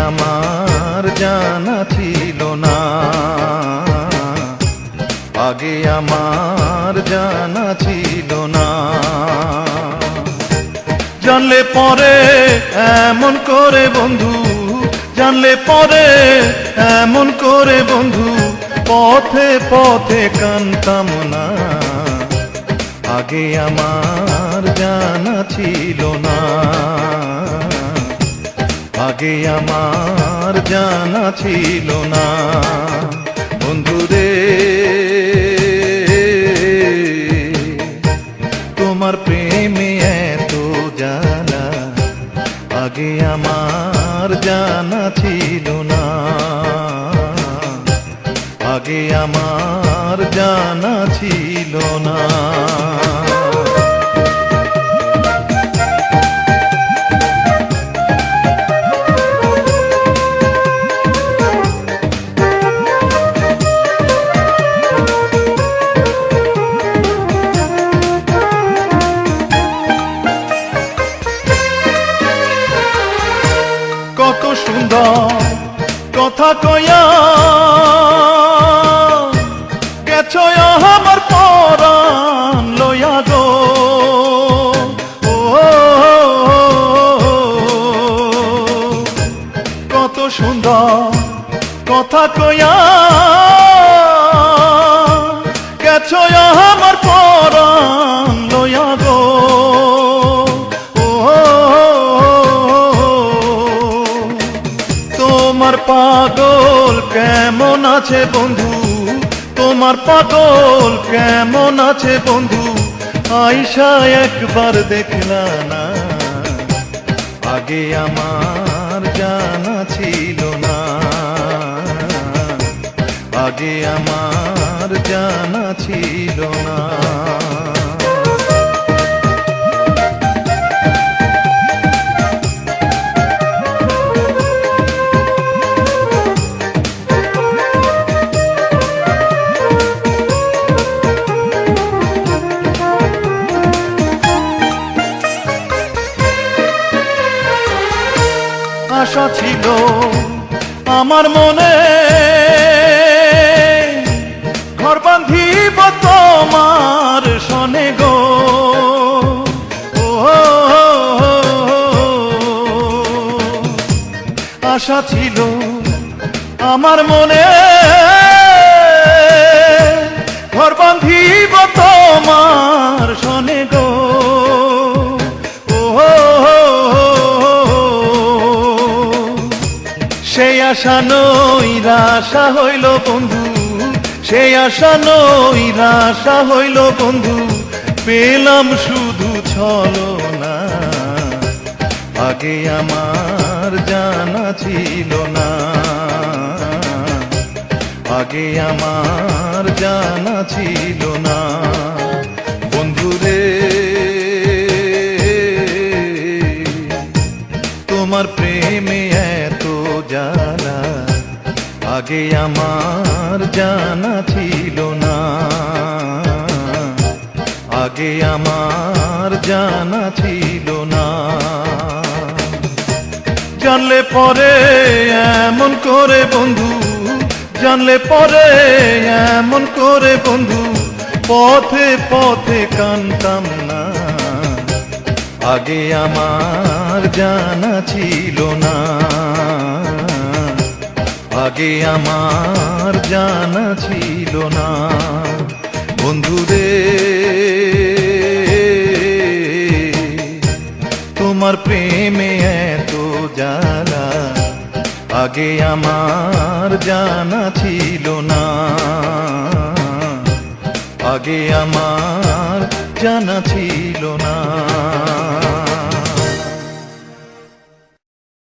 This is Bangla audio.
আমার জানা ছিল না, আগে আমার জানা ছিল না। জানলে পরে এমন করে বন্ধু, জানলে পরে এমন করে বন্ধু, পথে পথে কানতাম না, আগে আমার জানা ছিল না, আগে আমার জানা ছিল না। বন্ধুরে তোমার প্রেমে এত জানা, আগে আমার জানা ছিল না, আগে আমার জানা ছিল না। কত সুন্দর কথা কয়া গেছো আমার পরাণ লয়া গো, ও কত সুন্দর কথা কয়া গেছো আমার পরাণ লয়া গো, তোমার পাগল কেমন আছে বন্ধু, তোমার পাগল কেমন আছে বন্ধু, আইসা একবার দেখলা না, আগে আমার জানা ছিল না, আগে আমার জানা ছিল না। আশা ছিল আমার মনে, ঘর বাঁধিব তোমার সনে গো, ও আশা ছিল আমার মনে, ঘর বাঁধিব তোমার সনে গো, সেই আশা নৈরাশা হইল বন্ধু, সেই আশা নৈরাশা হইল বন্ধু, পেলাম শুধু ছলনা, আগে আমার জানা ছিল না, আগে আমার জানা ছিল না। বন্ধুরে তোমার প্রেমে এত জানা, আগে আমার জানা ছিল না, আগে আমার জানা ছিল না। জানলে পরে এমন করে বন্ধু, জানলে পরে এমন করে বন্ধু, পথে পথে কানতাম না, আগে আমার জানা ছিল না, আগে আমার জানা ছিল না। বন্ধুরে তোমার প্রেমে এত জ্বালা, আগে আমার জানা ছিল না, আগে আমার জানা ছিল না।